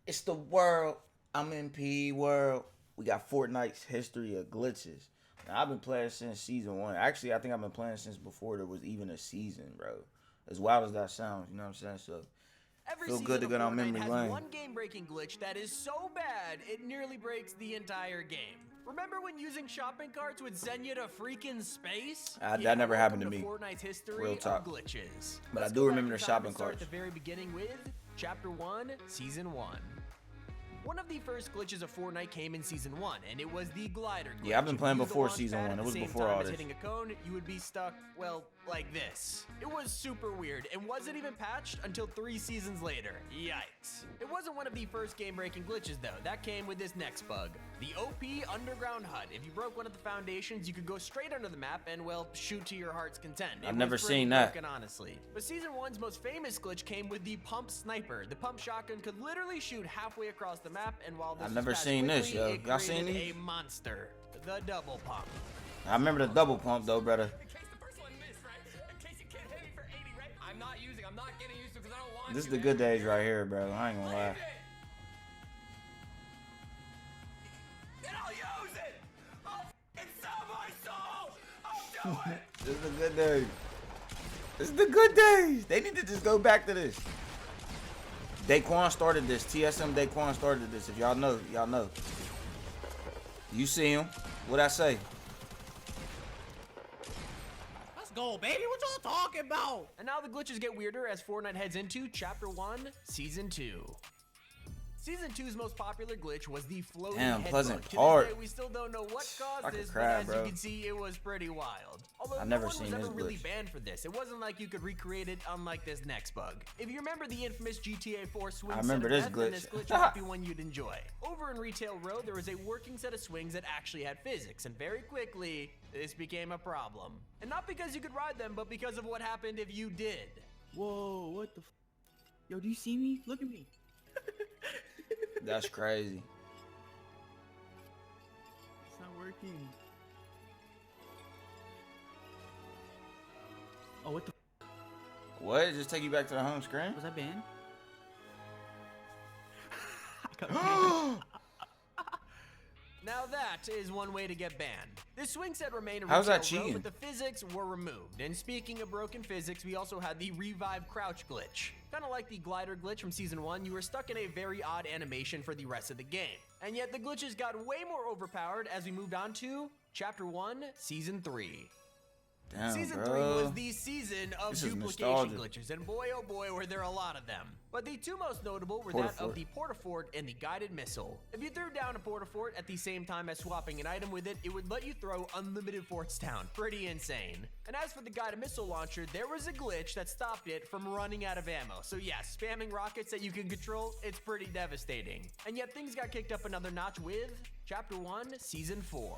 It's the world. I'm in P world. We got Fortnite's history of glitches. Now, I've been playing since season 1. Actually, I think I've been playing since before there was even a season, bro. As wild as that sounds, you know what I'm saying? So, Every feel good to season go of down Fortnite memory has lane. one game-breaking glitch that is so bad it nearly breaks the entire game. Remember when using shopping carts would send you to freaking space? That never happened to me. Fortnite's history Real of talk. glitches. But Let's I do go back remember in the time shopping and start carts. at the very beginning with Chapter 1, Season 1. One of the first glitches of Fortnite came in Season 1, and it was the glider glitch. Yeah, I've been If playing you used the before launch Season pad 1. at It the was same before time all as this. hitting a cone, you would be stuck, well, like this. It was super weird and wasn't even patched until 3 seasons later. Yikes. It wasn't one of the first game-breaking glitches though. That came with this next bug. The OP underground HUD. If you broke one of the foundations, you could go straight under the map and, well, shoot to your heart's content. I've never seen that. Broken, honestly. But Season 1's most famous glitch came with the pump sniper. The pump shotgun could literally shoot halfway across the map, and while this I've never was patched seen this, quickly, yo. it Y'all seen created these? a monster. The double pump. I remember the double pump, though, brother. In case the first one missed, right? In case you can't hit me for 80, right? I'm not getting used to because I don't want This is to, the good man. days right here, bro. I ain't gonna lie. Then I'll use it! I'll f***ing sell my soul! I'll do it! This is the good days. This is the good days. They need to just go back to this. Daquan started this. TSM Daquan started this. If y'all know, y'all know. You see him. What I say? Let's go, baby. What y'all talking about? And now the glitches get weirder as Fortnite heads into Chapter 1, Season 2. Season 2's most popular glitch was the floating Damn, head Pleasant bug. To Park. this day, we still don't know what caused I could this, cry, but as bro. you can see, it was pretty wild. Although I've no never one seen was ever this really glitch. banned for this. It wasn't like you could recreate it unlike this next bug. If you remember the infamous GTA 4 swing I remember set of this death, then glitch. this glitch might be one you'd enjoy. Over in Retail Row, there was a working set of swings that actually had physics, and very quickly, this became a problem. And not because you could ride them, but because of what happened if you did. Whoa, what the Yo, do you see me? Look at me. That's crazy. It's not working. Oh, what the What? Just take you back to the home screen? Was I banned? I got banned. Now that is one way to get banned. This swing set remained a How's that retail row, cheating? but the physics were removed. And speaking of broken physics, we also had the revive crouch glitch. Kinda like the glider glitch from Season 1, you were stuck in a very odd animation for the rest of the game. And yet the glitches got way more overpowered as we moved on to Chapter 1, Season 3. Damn, Season bro. 3 was the season of This is duplication nostalgic. glitches, and boy oh boy were there a lot of them. But the two most notable were that of the Portafort and the guided missile. If you threw down a Portafort at the same time as swapping an item with it, it would let you throw unlimited forts down. Pretty insane. And as for the guided missile launcher, there was a glitch that stopped it from running out of ammo. So yeah, spamming rockets that you can control, it's pretty devastating. And yet things got kicked up another notch with Chapter 1, Season 4.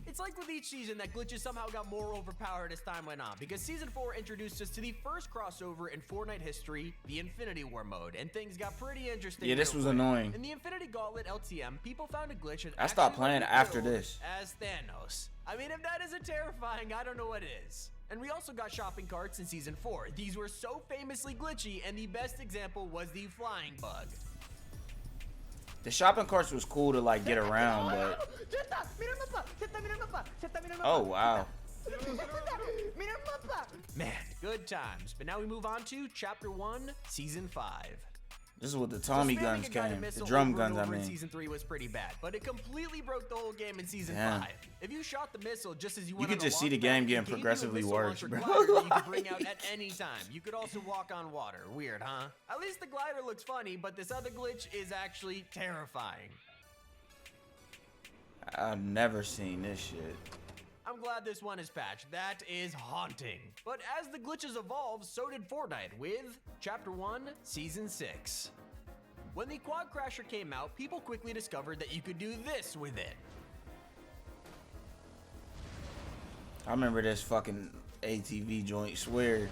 It's like with each season that glitches somehow got more overpowered as time went on, because Season 4 introduced us to the first crossover in Fortnite history, the Infinity War mode, and things got pretty interesting. Yeah, this real was quick. annoying. In the Infinity Gauntlet LTM, people found a glitch and I stopped actually playing let you after build this. as Thanos. I mean, if that isn't terrifying, I don't know what is. And we also got shopping carts in Season 4. These were so famously glitchy, and the best example was the flying bug. The shopping carts was cool to like get around, but oh wow. Man, good times. But now we move on to Chapter 1, Season 5. This is what the Tommy Spamming guns a guided came. The missile drum over and guns, I over in mean. Season 3 was pretty bad, but it completely broke the whole game in Season Damn. 5. If you shot the missile just as you You went could on just a see the launch game pad, it getting gave you a progressively missile worse, launcher bro. glider that you could bring out at any time. You could also walk on water. Weird, huh? At least the glider looks funny, but this other glitch is actually terrifying. I've never seen this shit. I'm glad this one is patched. That is haunting. But as the glitches evolved, so did Fortnite with Chapter 1, Season 6. When the Quad Crasher came out, people quickly discovered that you could do this with it. I remember this fucking ATV joint, swear.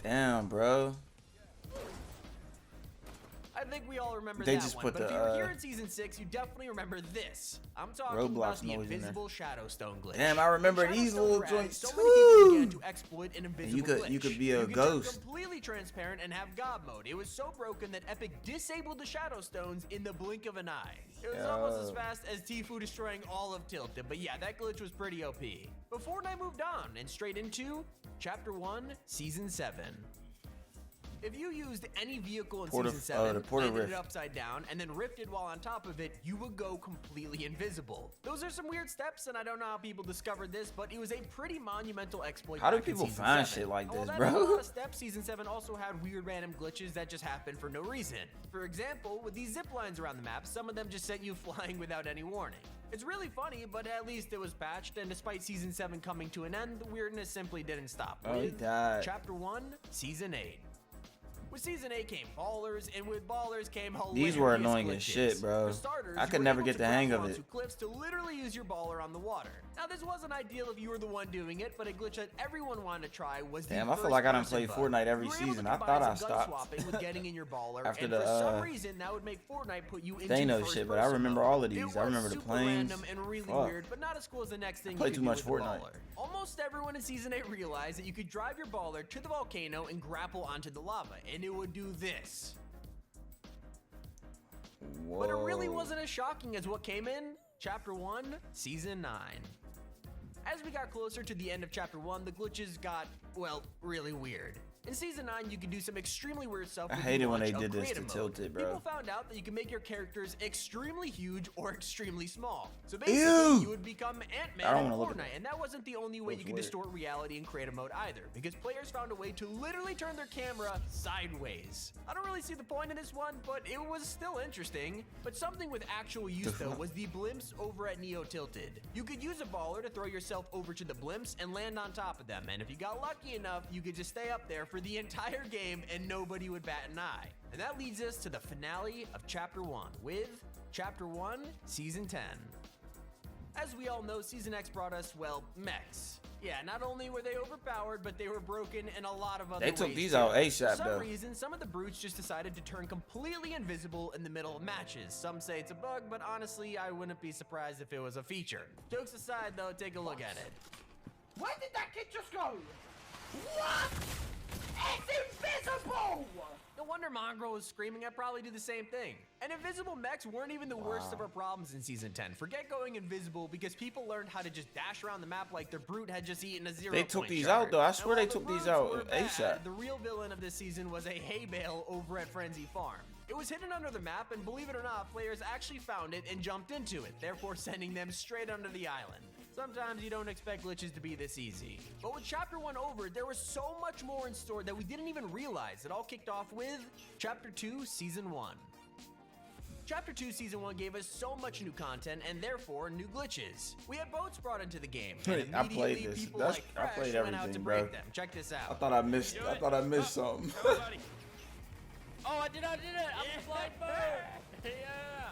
Damn, bro. I think we all remember They that just one. put But if the, you were here in Season 6, you definitely remember this. I'm talking Roblox about the noise in there. invisible Shadowstone glitch. Damn, I remember When these Shadowstone little were added, joints so many people began too. to exploit an And invisible glitch. you could be a You could ghost. turn completely transparent and have God mode. It was so broken that Epic disabled the Shadowstones in the blink of an eye. It was almost as fast as Tfue destroying all of Tilted, but yeah, that glitch was pretty OP. But Fortnite moved on and straight into Chapter 1, Season 7. If you used any vehicle in Season 7, landed it upside down, and then rifted while on top of it, you would go completely invisible. Those are some weird steps, and I don't know how people discovered this, but it was a pretty monumental exploit. How do back in people Season find 7. shit like While this, that had a lot bro? of steps, Season 7 also had weird random glitches that just happened for no reason. For example, with these zip lines around the map, some of them just sent you flying without any warning. It's really funny, but at least it was patched, and despite Season 7 coming to an end, the weirdness simply didn't stop. Oh, he With died. Chapter 1, Season 8. With Season 8 came ballers, and with ballers came hilarious These were annoying as glitches. shit, bro. For starters, I you could were never able get to the hang grab of onto it. cliffs to literally use your baller on the water. Now, this wasn't ideal if you were the one doing it, but a glitch that everyone wanted to try was Damn, the I feel like I done first-person played bug. Fortnite every You were able to season. I combine thought I some gun stopped. swapping with getting in your baller, After and the, for some reason, that would make Fortnite put you into Thanos first shit, but I person remember mode. all of It these. I was remember the super planes. random and really Fuck. weird, but not as cool as the next thing play you too could do much with the Fortnite. baller. Almost everyone in Season 8 realized that you could drive your baller to the volcano and grapple onto the lava, and it would do this. Whoa. But it really wasn't as shocking as what came in Chapter 1, Season 9. As we got closer to the end of Chapter 1, the glitches got, well, really weird. In Season 9, you could do some extremely weird stuff with the hated when launch they of did this creative to mode. Tilted, bro. People found out that you can make your characters extremely huge or extremely small. So basically, Ew! you would become I Ant-Man don't in wanna look at Fortnite, and that wasn't the only way you Looks could weird. distort reality in creative mode either, because players found a way to literally turn their camera sideways. I don't really see the point in this one, but it was still interesting. But something with actual use though was the blimps over at Neo Tilted. You could use a baller to throw yourself over to the blimps and land on top of them, and if you got lucky enough, you could just stay up there for the entire game and nobody would bat an eye. And that leads us to the finale of Chapter 1 with Chapter 1, Season 10. As we all know, Season X brought us, well, mechs. Yeah, not only were they overpowered, but they were broken in a lot of other They ways. took these too. out For ASAP, some though. reason, some of the brutes just decided to turn completely invisible in the middle of matches. Some say it's a bug, but honestly, I wouldn't be surprised if it was a feature. Jokes aside, though, take a look at it. Where did that kid just go? What? It's invisible! No wonder Mongrel was screaming. I'd probably do the same thing. And invisible mechs weren't even the worst of our problems in Season 10. Forget going invisible, because people learned how to just dash around the map like their brute had just eaten a 0 They took point these shard. out, though. I And swear while they the took these brutes out were bad, ASAP. The real villain of this season was a hay bale over at Frenzy Farm. It was hidden under the map, and believe it or not, players actually found it and jumped into it, therefore sending them straight under the island. Sometimes you don't expect glitches to be this easy. But with Chapter 1 over, there was so much more in store that we didn't even realize. It all kicked off with Chapter 2, Season 1. Chapter 2 Season 1 gave us so much new content and therefore new glitches. We had boats brought into the game, and I played immediately this. people That's- like I Fresh played went out to everything, break bro. them. Check this out. I thought I missed something. Oh, I did it! I'm flying bird! Yeah!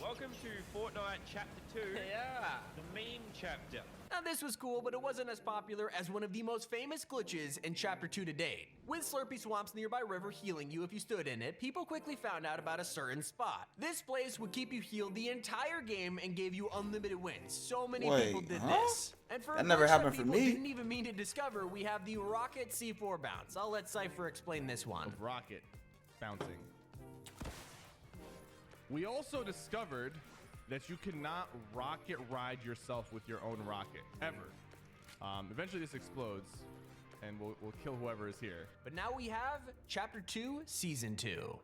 Welcome to Fortnite Chapter 2, Yeah! the meme chapter. Now this was cool, but it wasn't as popular as one of the most famous glitches in Chapter 2 to date. With Slurpy Swamp's nearby river healing you if you stood in it, people quickly found out about a certain spot. This place would keep you healed the entire game and gave you unlimited wins. So many Wait, people did huh? this. And for a That never glitch happened for people me. didn't even mean to discover, we have the Rocket C4 bounce. I'll let Cypher explain this one. Of rocket bouncing. We also discovered that you cannot rocket ride yourself with your own rocket, ever. Eventually this explodes, and we'll kill whoever is here. But now we have Chapter 2, Season 2.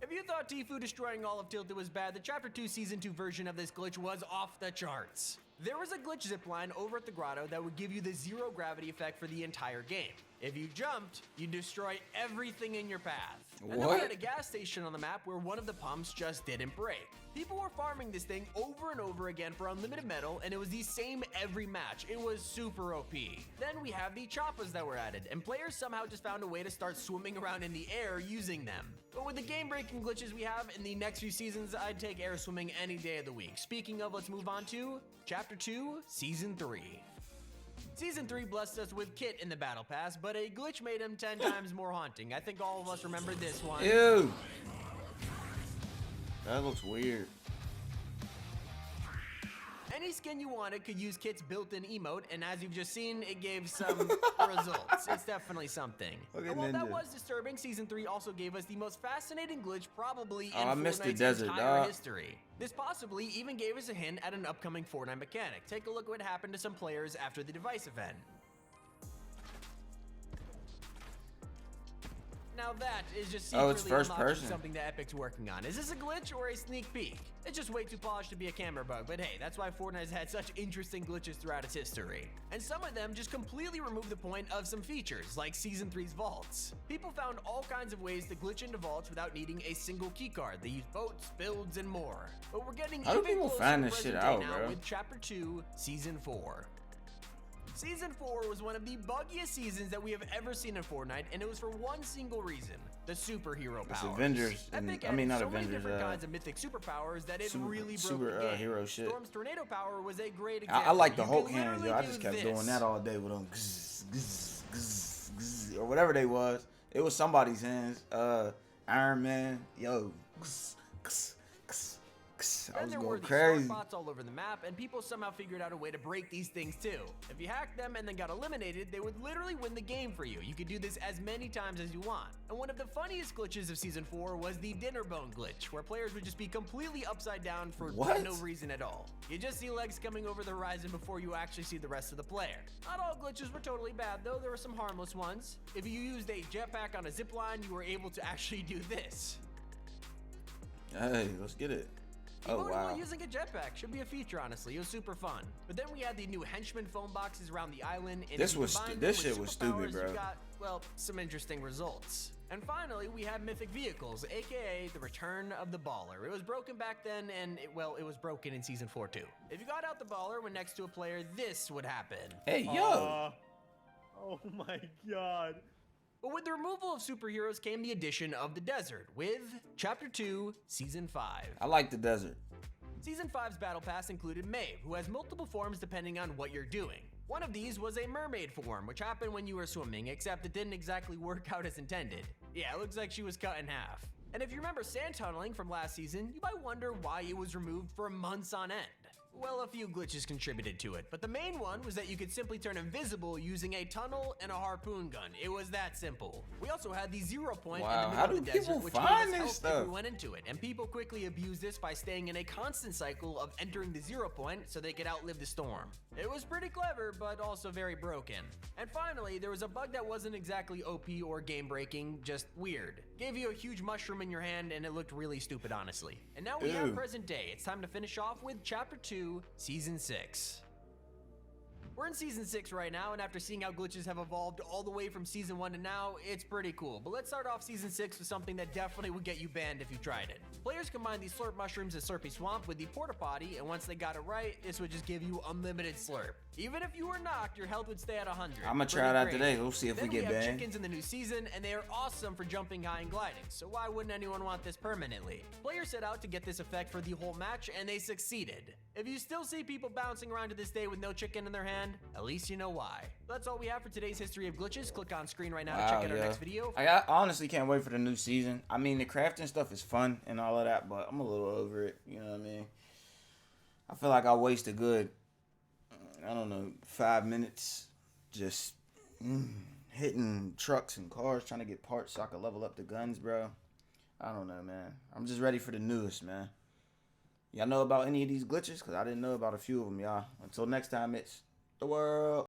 If you thought Tfue destroying all of Tilted was bad, the Chapter 2 Season 2 version of this glitch was off the charts. There was a glitch zipline over at the grotto that would give you the zero gravity effect for the entire game. If you jumped, you'd destroy everything in your path. And then we What? had a gas station on the map where one of the pumps just didn't break. People were farming this thing over and over again for unlimited metal, and it was the same every match. It was super OP. Then we have the choppas that were added, and players somehow just found a way to start swimming around in the air using them. But with the game-breaking glitches we have in the next few seasons, I'd take air swimming any day of the week. Speaking of, let's move on to Chapter 2, Season 3. Season 3 blessed us with Kit in the Battle Pass, but a glitch made him 10 times more haunting. I think all of us remember this one. Ew. That looks weird. Any skin you wanted could use Kit's built-in emote, and as you've just seen, it gave some results. It's definitely something. Look at And while that Ninja. was disturbing, Season 3 also gave us the most fascinating glitch probably in I missed the Fortnite's desert, entire dog. history. This possibly even gave us a hint at an upcoming Fortnite mechanic. Take a look at what happened to some players after the device event. Now that is just Oh, it's secretly first unlocking person. something that Epic's working on. Is this a glitch or a sneak peek? It's just way too polished to be a camera bug, but hey, that's why Fortnite has had such interesting glitches throughout its history. And some of them just completely remove the point of some features, like Season 3's vaults. People found all kinds of ways to glitch into vaults without needing a single keycard. They used boats, builds, and more. But we're getting How do even people closer find to this shit present day out, now bro? with Chapter 2, Season 4. Season 4 was one of the buggiest seasons that we have ever seen in Fortnite, and it was for one single reason: the superhero It's powers. Avengers, and- Epic I mean, added not so many Avengers, different kinds of mythic superpowers that it super- really broke super, the game. hero shit. Storm's tornado power was a great example. I like the You Hulk could hands, yo. literally I do just kept this. doing that all day with them. Gzz, gzz, gzz, gzz, or whatever they was. It was somebody's hands. Iron Man, yo. Gzz, gzz, gzz, gzz. I Then was there were going these crazy. star spots all over the map, and people somehow figured out a way to break these things too. If you hacked them and then got eliminated, they would literally win the game for you. You could do this as many times as you want. And one of the funniest glitches of Season 4 was the dinner bone glitch, where players would just be completely upside down for What? no reason at all. You just see legs coming over the horizon before you actually see the rest of the player. Not all glitches were totally bad though, there were some harmless ones. If you used a jetpack on a zipline, you were able to actually do this. Hey, let's get it. Oh, Emoting wow. while using a jetpack should be a feature, honestly. It was super fun. But then we had the new henchman phone boxes around the island, and This if you was combined this them with shit was stupid, superpowers, bro. You got, well, some interesting results. And finally, we had mythic vehicles, aka the return of the baller. It was broken back then, and it was broken in Season 4 too. If you got out the baller when next to a player, this would happen. Hey, yo. Oh my god. But with the removal of superheroes came the addition of the desert, with Chapter 2, Season 5. I like the desert. Season 5's battle pass included Maeve, who has multiple forms depending on what you're doing. One of these was a mermaid form, which happened when you were swimming, except it didn't exactly work out as intended. Yeah, it looks like she was cut in half. And if you remember sand tunneling from last season, you might wonder why it was removed for months on end. Well, a few glitches contributed to it, but the main one was that you could simply turn invisible using a tunnel and a harpoon gun. It was that simple. We also had the 0 point in the Wow, middle how of the do desert, people which find gave us this health if stuff? we went into it, and people quickly abused this by staying in a constant cycle of entering the 0 point so they could outlive the storm. It was pretty clever, but also very broken. And finally, there was a bug that wasn't exactly OP or game-breaking, just weird. Gave you a huge mushroom in your hand, and it looked really stupid, honestly. And now we Ew. have present day. It's time to finish off with Chapter 2, Season 6. We're in Season 6 right now, and after seeing how glitches have evolved all the way from Season 1 to now, it's pretty cool. But let's start off Season 6 with something that definitely would get you banned if you tried it. Players combined these slurp mushrooms at Slurpy Swamp with the porta potty, and once they got it right, this would just give you unlimited slurp. Even if you were knocked, your health would stay at 100. I'm gonna try Pretty it out crazy. today. We'll see if Then we get have banned. chickens in the new season, and they are awesome for jumping high and gliding, so why wouldn't anyone want this permanently? Players set out to get this effect for the whole match, and they succeeded. If you still see people bouncing around to this day with no chicken in their hand, at least you know why. That's all we have for today's history of glitches. Click on screen right now to check out our next video. I honestly can't wait for the new season. I mean, the crafting stuff is fun and all of that, but I'm a little over it. You know what I mean? I feel like I wasted good, I don't know, 5 minutes just hitting trucks and cars trying to get parts so I could level up the guns, bro. I don't know, man. I'm just ready for the newest, man. Y'all know about any of these glitches? Because I didn't know about a few of them, y'all. Until next time, it's the world.